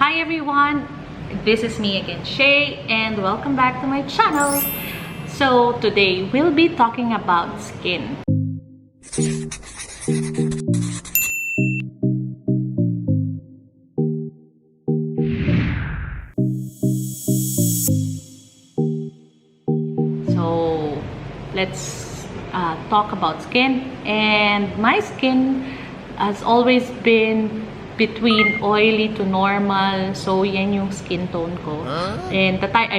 Hi everyone, this is me again, Shay, and welcome back to my channel. So today we'll be talking about skin. So let's talk about skin. And my skin has always been between oily to normal. So yan yung skin tone ko. And the type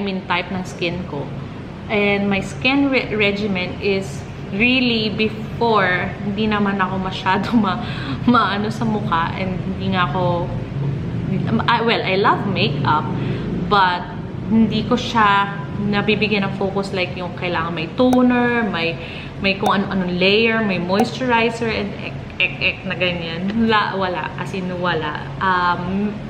ng skin ko. And my skin regimen is really before, hindi naman ako masyado maano sa mukha, and hindi nga ako, well, I love makeup, but hindi ko siya nabibigyan ng focus like yung kailangan may toner, may kung anong layer, may moisturizer, and na ganyan. Wala. As in, wala.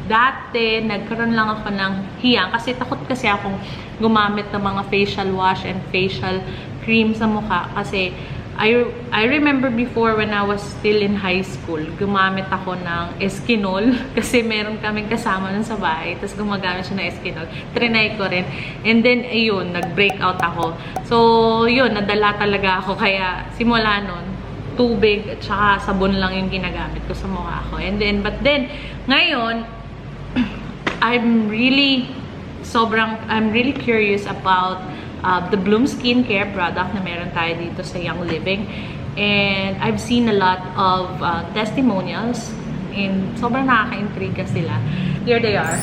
Dati, nagkaroon lang ako ng hiyang kasi takot kasi akong gumamit ng mga facial wash and facial cream sa mukha kasi I remember before when I was still in high school, gumamit ako ng Eskinol kasi meron kaming kasama nun sa bahay, tapos gumagamit siya ng Eskinol. Trinay ko rin. And then, ayun, nag-breakout ako. So, yun, nadala talaga ako. Kaya, simula nun, tubig at saka sabon lang yung ginagamit ko sa mukha ko. And then, but then, ngayon, I'm really curious about the Bloom skincare product na meron tayo dito sa Young Living. And I've seen a lot of testimonials and sobrang nakaka-intriga sila. Here they are.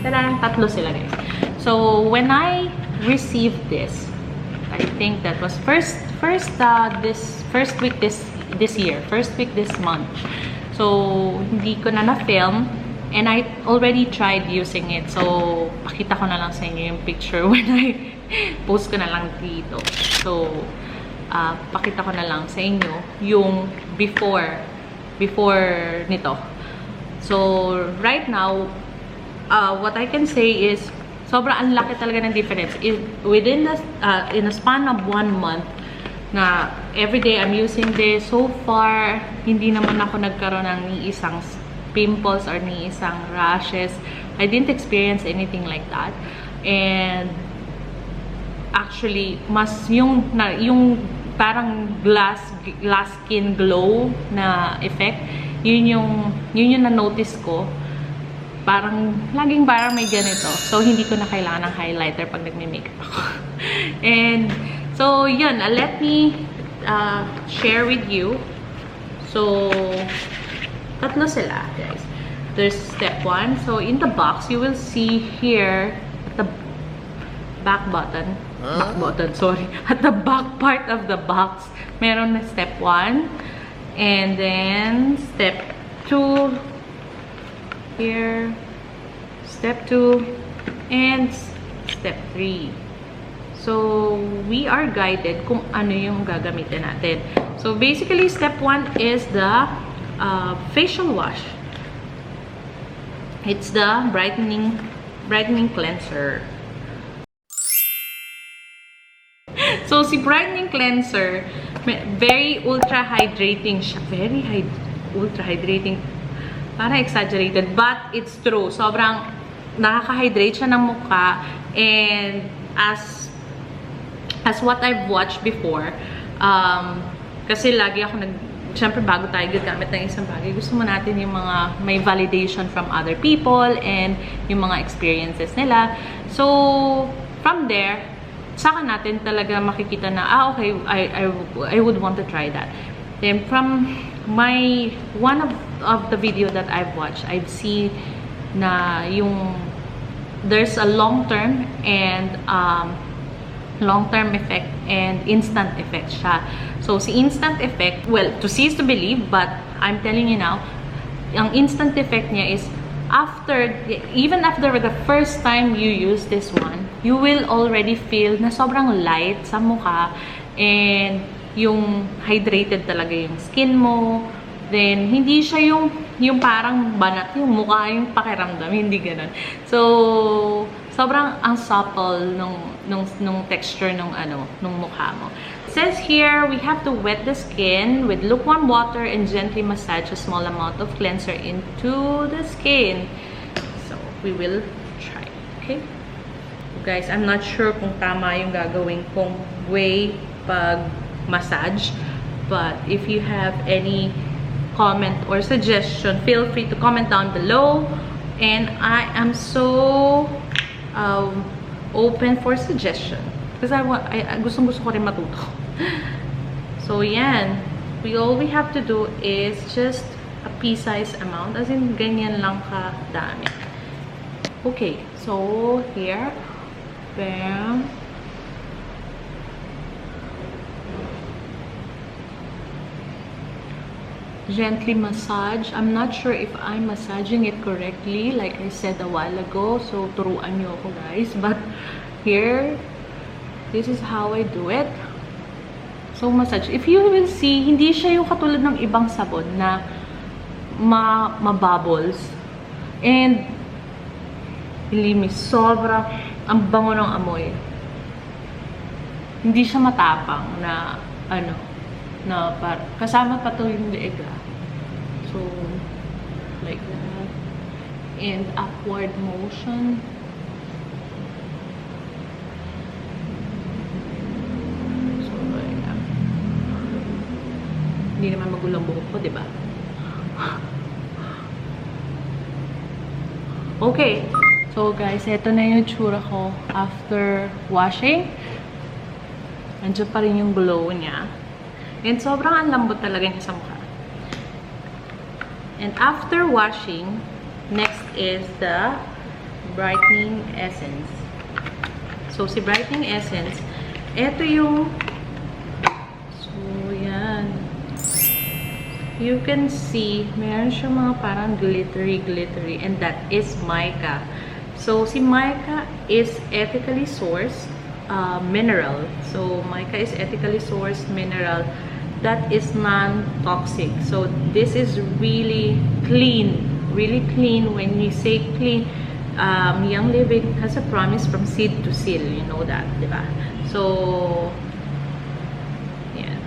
Tadaan, tatlo sila guys. So when I received this, I think that was first week this month. So hindi ko na na-film. And I already tried using it. So, pakita ko na lang sa inyo yung picture when I post ko na lang dito. So, pakita ko na lang sa inyo yung before nito. So, right now, what I can say is, sobrang ang laki talaga ng difference. Within in a span of 1 month, na everyday I'm using this, so far, hindi naman ako nagkaroon ng ni isang pimples or ni isang rashes. I didn't experience anything like that. And actually, mas yung parang glass skin glow na effect, yun yung na-notice ko. Laging parang may ganito. So, hindi ko na kailangan ng highlighter pag nagme-makeup ako. And, so, yun. Let me share with you. So, tatlo sila, guys. There's step 1. So, in the box, you will see here at the back button. At the back part of the box, meron na step 1. And then, step 2. Here. Step 2. And step 3. So, we are guided kung ano yung gagamitin natin. So, basically, step 1 is the facial wash. It's the brightening cleanser. So, si brightening cleanser, very ultra hydrating siya. Ultra hydrating. Parang exaggerated, but it's true. Sobrang nakaka-hydrate siya ng mukha. And as what I've watched before, kasi lagi ako siyempre, bago tayo gagamit ng isang bagay, gusto mo natin yung mga may validation from other people and yung mga experiences nila. So, from there, saka natin talaga makikita na, okay, I would want to try that. Then, from one of the video that I've watched, I've seen na there's a long-term and long-term effect and instant effect siya. So, si instant effect, well, to see is to believe, but I'm telling you now, ang instant effect niya is even after the first time you use this one, you will already feel na sobrang light sa mukha and yung hydrated talaga yung skin mo. Then, hindi siya yung parang banat, yung mukha, yung pakiramdam, hindi ganun. So, sobrang ang supple nung texture nung mukha mo. It says here, we have to wet the skin with lukewarm water and gently massage a small amount of cleanser into the skin. So, we will try. Okay? Guys, I'm not sure kung tama yung gagawin kong way pag massage, but if you have any comment or suggestion, feel free to comment down below, and I am so open for suggestion because gusto ko rin matuto. So yan, all we have to do is just a pea-size amount, as in ganyan lang kadami. Okay, so here, bam. Gently massage. I'm not sure if I'm massaging it correctly, like I said a while ago, so turuan nyo ako guys. But here, this is how I do it. So massage. If you will see, hindi siya yung katulad ng ibang sabon na ma-bubbles. And believe me, sobra ang bango ng amoy. Hindi siya matapang na na kasama pa to yung leeg. So like that, and upward motion. So like that. Hindi naman magulang buhok ko, diba? Okay, so guys, ito na yung tsura ko after washing. Nandiyan pa rin yung glow niya. And sobrang ang lambot talaga niya sa mukha. And after washing, next is the brightening essence. So, si brightening essence, ito yung, so, yan. You can see, meron siya mga parang glittery, and that is mica. So, si mica is ethically sourced mineral. So, mica is ethically sourced mineral that is non-toxic. So this is really clean. When you say clean, Young Living has a promise from seed to seal. You know that, diba? So yeah.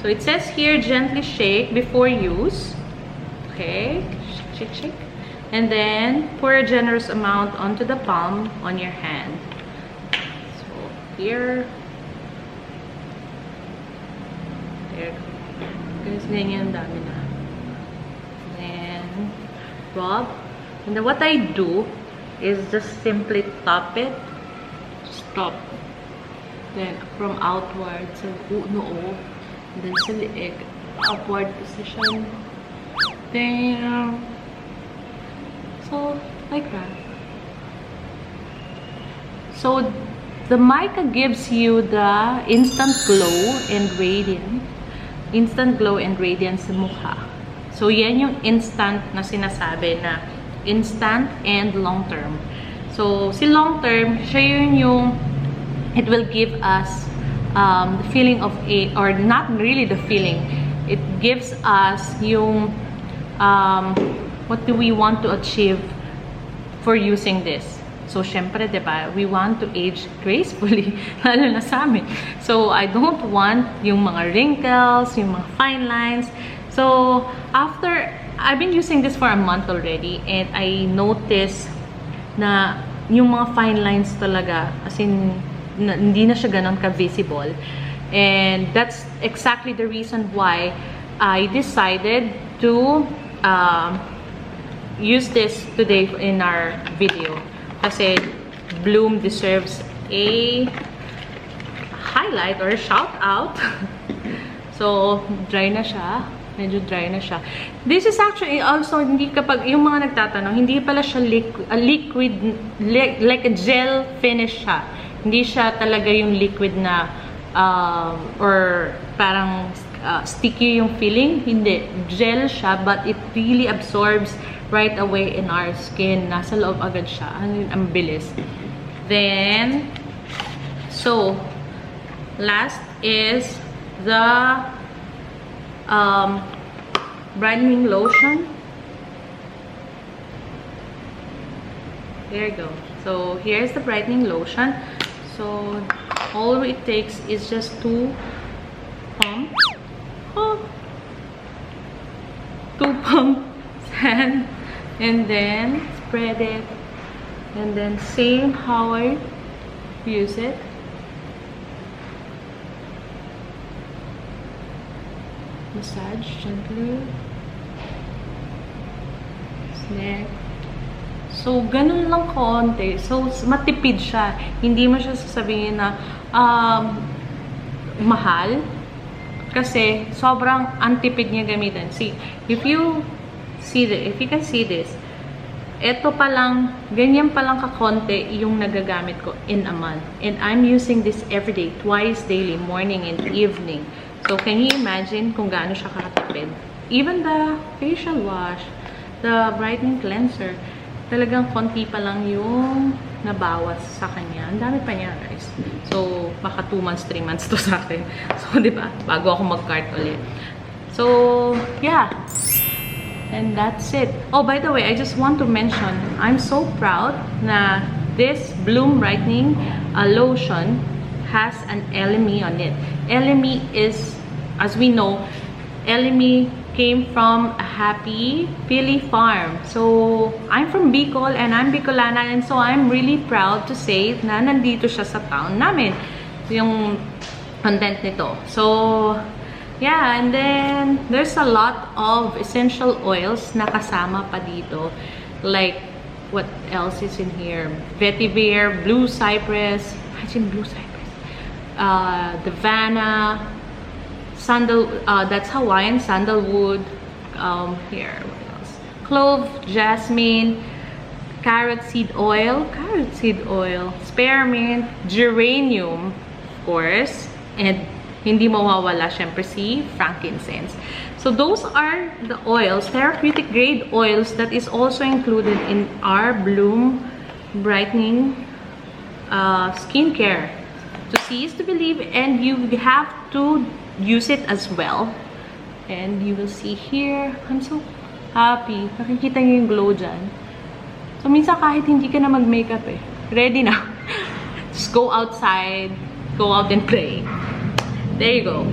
So it says here, gently shake before use. Okay, shake, and then pour a generous amount onto the palm on your hand. So here. Guys, ganyan dami na. Then, rub. And then what I do is just simply top it. Just top. Then, from outward sa noo. And then sa leeg. Upward position. Then, so, like that. So, the mica gives you the instant glow and radiance. Instant glow and radiance sa mukha. So, yan yung instant na sinasabi na instant and long term. So, si long term, siya yun yung it will give us the feeling of or not really the feeling. It gives us yung what do we want to achieve for using this. So, syempre, diba, we want to age gracefully, lalo na sa amin. So, I don't want yung mga wrinkles, yung mga fine lines. So, I've been using this for a month already, and I noticed na yung mga fine lines talaga, as in, hindi na siya ganon ka-visible. And that's exactly the reason why I decided to use this today in our video. Kasi Bloom deserves a highlight or a shout out. So, dry na siya. Medyo dry na siya. This is actually also, hindi kapag, yung mga nagtatanong, hindi pala siya liquid, like a gel finish siya. Hindi siya talaga yung liquid na, or parang sticky yung feeling. Hindi. Gel siya, but it really absorbs right away in our skin. Nasa loob agad siya. Ang bilis. Then, so, last is the brightening lotion. There you go. So, here's the brightening lotion. So, all it takes is just 2 pumps. Oh. 2 pumps and And then spread it. And then same how I use it. Massage gently. Neck. So, ganun lang konti. So, matipid siya. Hindi mo siya sasabihin na mahal. Kasi, sobrang antipid niya gamitin. See, if you can see this, eto pa lang, ganyan pa lang kakonti yung nagagamit ko in a month. And I'm using this every day, twice daily, morning and evening. So, can you imagine kung gaano siya kakatipid? Even the facial wash, the brightening cleanser, talagang konti pa lang yung nabawas sa kanya. Ang dami pa niya, guys. So, baka 2 months, 3 months to sa akin. So, di ba? Bago ako mag-cart ulit. So, yeah. And that's it. Oh, by the way, I just want to mention, I'm so proud na this Bloom Brightening lotion has an LME on it. LME is, as we know, LME came from a happy Pili farm. So, I'm from Bicol and I'm Bicolana, and so I'm really proud to say na nandito siya sa town namin. Yung content nito. So, yeah, and then there's a lot of essential oils na kasama pa dito. Like, what else is in here? Vetiver, blue cypress. Imagine blue cypress. Davana, sandal, that's Hawaiian sandalwood. Here, what else? Clove, jasmine, carrot seed oil, spearmint, geranium, of course, and hindi mawawala syempre si frankincense. So those are the oils, therapeutic grade oils that is also included in our Bloom Brightening skincare. To see is to believe, and you have to use it as well. And you will see here, I'm so happy. Nakikita niyo yung glow dyan. So, minsan kahit hindi ka na mag-makeup ready na. Just go outside, go out and play. There you go.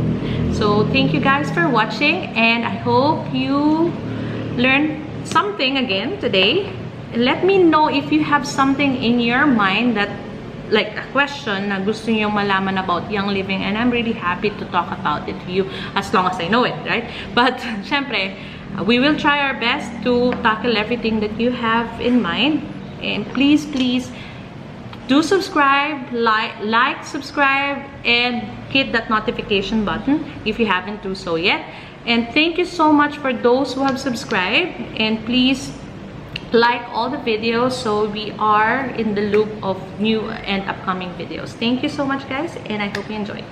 So, thank you guys for watching, and I hope you learned something again today. Let me know if you have something in your mind that, like a question na gusto niyo malaman about Young Living, and I'm really happy to talk about it to you as long as I know it, right? But, syempre, we will try our best to tackle everything that you have in mind. And please, please, do subscribe, like, subscribe, and hit that notification button if you haven't do so yet. And thank you so much for those who have subscribed. And please, like all the videos so we are in the loop of new and upcoming videos. Thank you so much, guys, and I hope you enjoy.